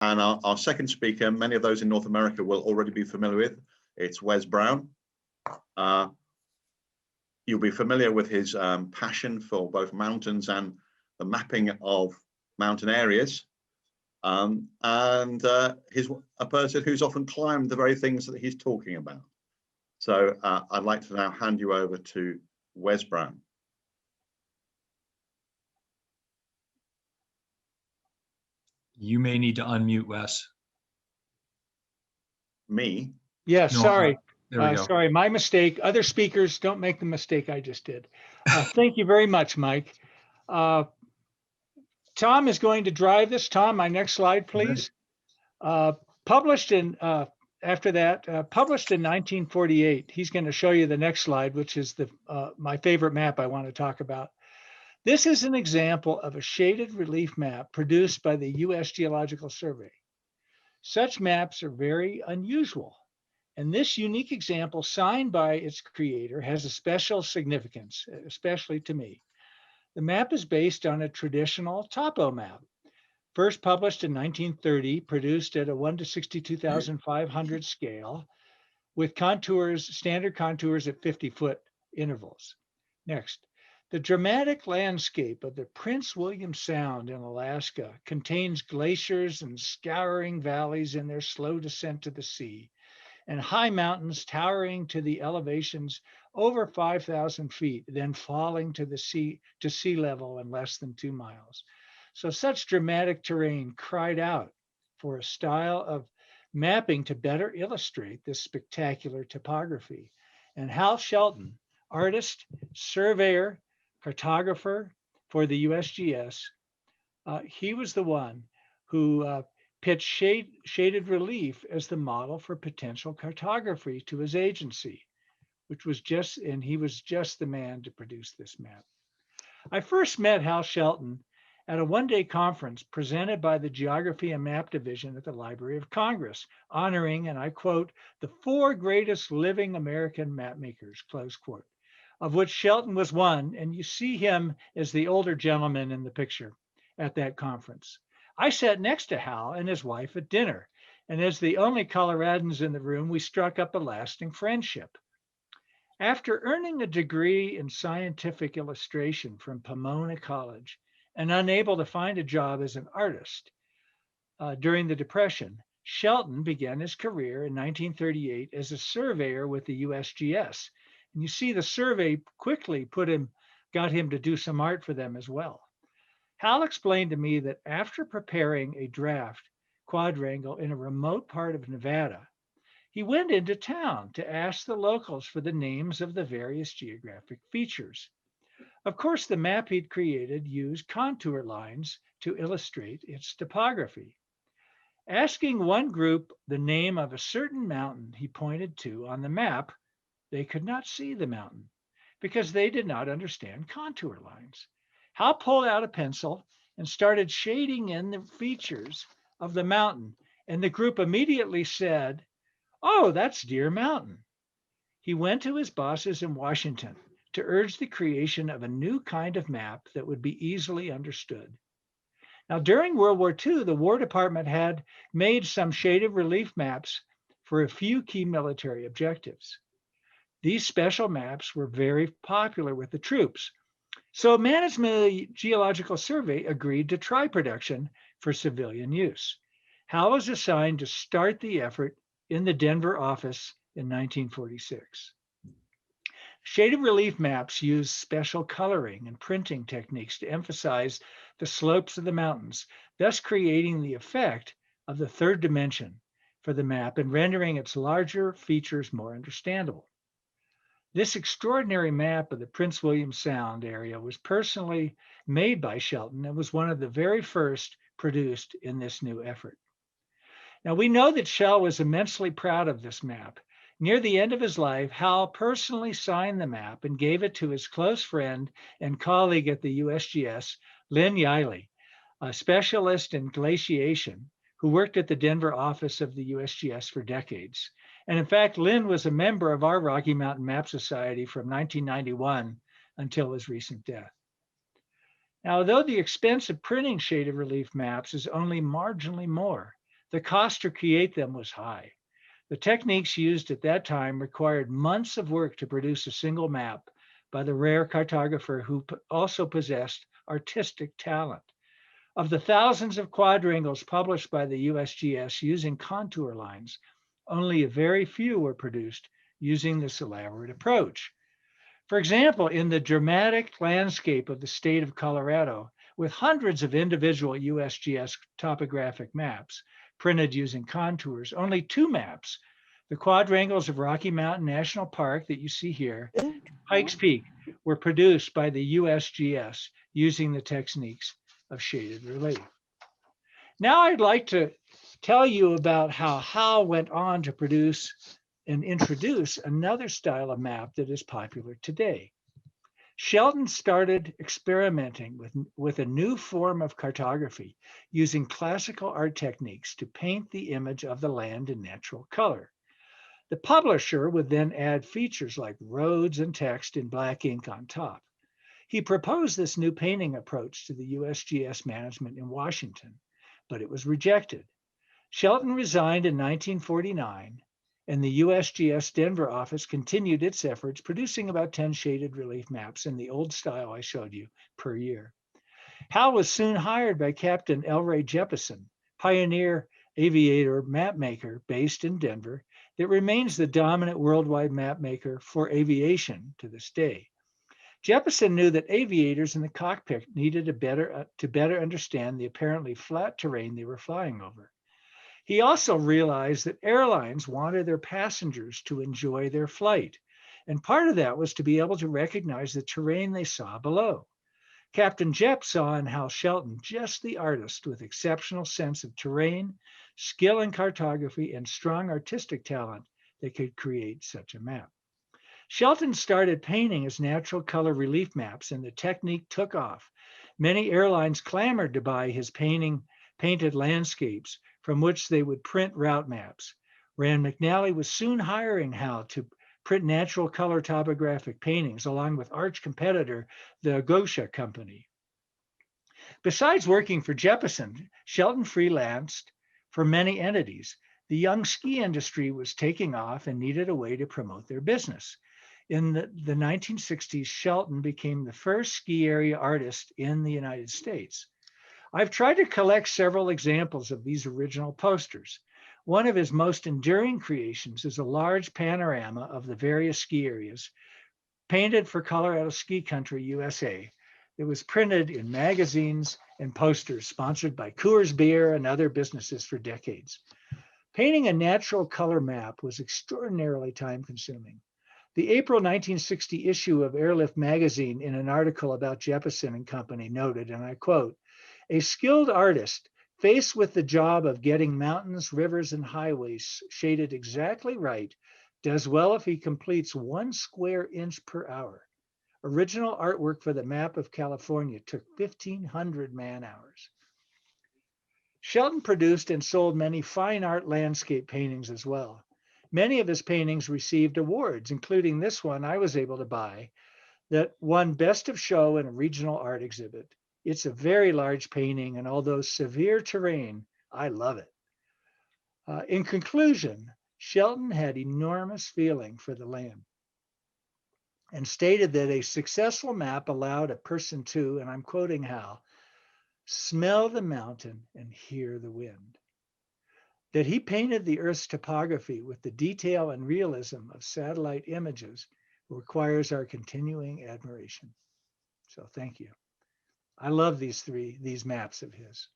And our second speaker, many of those in North America will already be familiar with. It's Wes Brown. You'll be familiar with his passion for both mountains and the mapping of mountain areas. He's a person who's often climbed the very things that he's talking about. So I'd like to now hand you over to Wes Brown. You may need to unmute, Wes. Me? Yeah, No, sorry. there we go. Sorry, my mistake. Other speakers, don't make the mistake I just did. Thank you very much, Mike. Tom is going to drive this. Tom, my next slide, please. Published in, after that, published in 1948. He's going to show you the next slide, which is my favorite map I want to talk about. This is an example of a shaded relief map produced by the U.S. Geological Survey. Such maps are very unusual, and this unique example signed by its creator has a special significance, especially to me. The map is based on a traditional topo map, first published in 1930, produced at a 1:62,500 scale with contours, standard contours at 50-foot intervals. Next. The dramatic landscape of the Prince William Sound in Alaska contains glaciers and scouring valleys in their slow descent to the sea, and high mountains towering to the elevations over 5,000 feet, then falling to sea level in less than 2 miles. So such dramatic terrain cried out for a style of mapping to better illustrate this spectacular topography. And Hal Shelton, artist, surveyor, cartographer for the USGS, he was the one who pitched shaded relief as the model for potential cartography to his agency, and he was just the man to produce this map. I first met Hal Shelton at a one-day conference presented by the Geography and Map Division at the Library of Congress, honoring, and I quote, the 4 greatest living American map makers, close quote, of which Shelton was one, and you see him as the older gentleman in the picture at that conference. I sat next to Hal and his wife at dinner, and as the only Coloradans in the room, we struck up a lasting friendship. After earning a degree in scientific illustration from Pomona College and unable to find a job as an artist during the Depression, Shelton began his career in 1938 as a surveyor with the USGS. And you see the survey quickly got him to do some art for them as well. Hal explained to me that after preparing a draft quadrangle in a remote part of Nevada, he went into town to ask the locals for the names of the various geographic features. Of course, the map he'd created used contour lines to illustrate its topography. Asking one group the name of a certain mountain he pointed to on the map, they could not see the mountain because they did not understand contour lines. Hal pulled out a pencil and started shading in the features of the mountain, and the group immediately said, "Oh, that's Deer Mountain." He went to his bosses in Washington to urge the creation of a new kind of map that would be easily understood. Now, during World War II, the War Department had made some shaded relief maps for a few key military objectives. These special maps were very popular with the troops. So management of the Geological Survey agreed to try production for civilian use. Hal was assigned to start the effort in the Denver office in 1946. Shaded relief maps use special coloring and printing techniques to emphasize the slopes of the mountains, thus creating the effect of the third dimension for the map and rendering its larger features more understandable. This extraordinary map of the Prince William Sound area was personally made by Shelton and was one of the very first produced in this new effort. Now, we know that Shell was immensely proud of this map. Near the end of his life, Hal personally signed the map and gave it to his close friend and colleague at the USGS, Lynn Yiley, a specialist in glaciation who worked at the Denver office of the USGS for decades. And in fact, Lynn was a member of our Rocky Mountain Map Society from 1991 until his recent death. Now, although the expense of printing shaded relief maps is only marginally more The cost to create them was high. The techniques used at that time required months of work to produce a single map by the rare cartographer who also possessed artistic talent. Of the thousands of quadrangles published by the USGS using contour lines, only a very few were produced using this elaborate approach. For example, in the dramatic landscape of the state of Colorado, with hundreds of individual USGS topographic maps printed using contours, only 2 maps, the quadrangles of Rocky Mountain National Park that you see here, Pikes Peak, were produced by the USGS using the techniques of shaded relief. Now I'd like to tell you about how Howe went on to produce and introduce another style of map that is popular today. Shelton started experimenting with a new form of cartography using classical art techniques to paint the image of the land in natural color. The publisher would then add features like roads and text in black ink on top. He proposed this new painting approach to the USGS management in Washington, but it was rejected. Shelton resigned in 1949, and the USGS Denver office continued its efforts, producing about 10 shaded relief maps in the old style I showed you per year. Howe was soon hired by Captain L. Ray Jeppesen, pioneer aviator map maker based in Denver, that remains the dominant worldwide map maker for aviation to this day. Jeppesen knew that aviators in the cockpit needed to better understand the apparently flat terrain they were flying over. He also realized that airlines wanted their passengers to enjoy their flight, and part of that was to be able to recognize the terrain they saw below. Captain Jepp saw in Hal Shelton just the artist with exceptional sense of terrain, skill in cartography, and strong artistic talent that could create such a map. Shelton started painting his natural color relief maps, and the technique took off. Many airlines clamored to buy his painted landscapes from which they would print route maps. Rand McNally was soon hiring Hal to print natural color topographic paintings along with arch competitor, the Gosha Company. Besides working for Jeppesen, Shelton freelanced for many entities. The young ski industry was taking off and needed a way to promote their business. In the 1960s, Shelton became the first ski area artist in the United States. I've tried to collect several examples of these original posters. One of his most enduring creations is a large panorama of the various ski areas painted for Colorado Ski Country, USA. It was printed in magazines and posters sponsored by Coors Beer and other businesses for decades. Painting a natural color map was extraordinarily time-consuming. The April 1960 issue of Airlift magazine, in an article about Jeppesen and Company, noted, and I quote, "A skilled artist faced with the job of getting mountains, rivers, and highways shaded exactly right does well if he completes 1 square inch per hour. Original artwork for the map of California took 1,500 man-hours." Shelton produced and sold many fine art landscape paintings as well. Many of his paintings received awards, including this one I was able to buy that won Best of Show in a regional art exhibit. It's a very large painting, and although severe terrain, I love it. In conclusion, Shelton had enormous feeling for the land and stated that a successful map allowed a person to, and I'm quoting Hal, smell the mountain and hear the wind. That he painted the Earth's topography with the detail and realism of satellite images requires our continuing admiration. So thank you. I love these maps of his.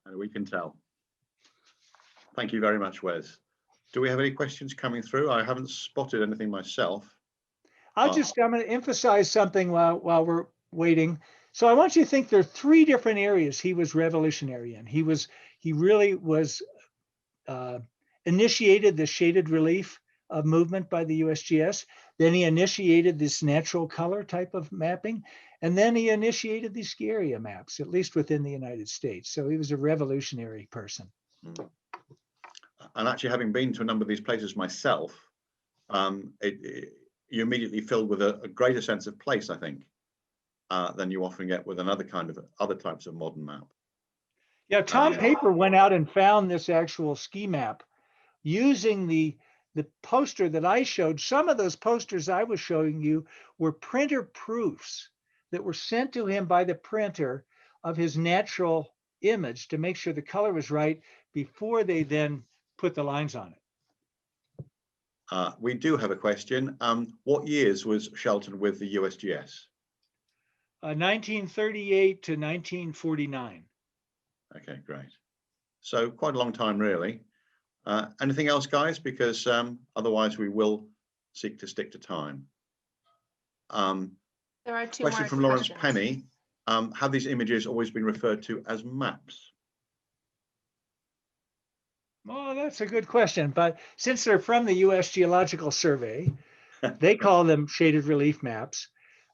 And we can tell. Thank you very much, Wes. Do we have any questions coming through? I haven't spotted anything myself. I'm going to emphasize something while we're waiting. So I want you to think there are 3 different areas he was revolutionary in. He really was initiated the shaded relief movement by the USGS. Then he initiated this natural color type of mapping. And then he initiated these ski area maps, at least within the United States. So he was a revolutionary person. And actually, having been to a number of these places myself, you immediately filled with a greater sense of place, I think, than you often get with other types of modern map. Yeah, Tom Paper went out and found this actual ski map using the poster that I showed. Some of those posters I was showing you were printer proofs that were sent to him by the printer of his natural image to make sure the color was right before they then put the lines on it. We do have a question. What years was Shelton with the USGS? 1938 to 1949. Okay, great. So quite a long time, really. Anything else, guys? Because otherwise we will seek to stick to time. There are two Question more from Lawrence questions. Penny. Have these images always been referred to as maps? Oh, that's a good question. But since they're from the U.S. Geological Survey, they call them shaded relief maps.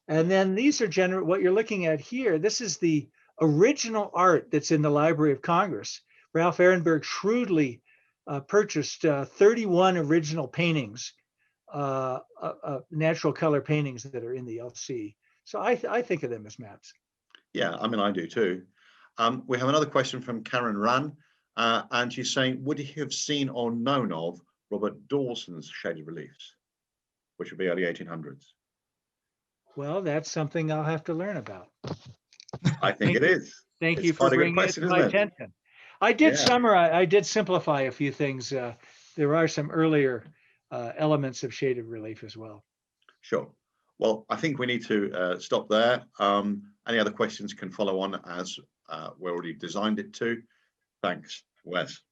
And then these are what you're looking at here. This is the original art that's in the Library of Congress. Ralph Ehrenberg shrewdly purchased 31 original paintings, natural color paintings that are in the LC. So I think of them as maps. Yeah, I mean, I do too. We have another question from Karen Rann, and she's saying, would he have seen or known of Robert Dawson's shaded reliefs, which would be early 1800s? Well, that's something I'll have to learn about. I think it is. Thank It's you for quite a good bringing it question, to my isn't it? attention. I did Yeah. summarize, I did simplify a few things. There are some earlier elements of shaded relief as well. Sure. Well, I think we need to stop there. Any other questions can follow on as we already designed it to. Thanks, Wes.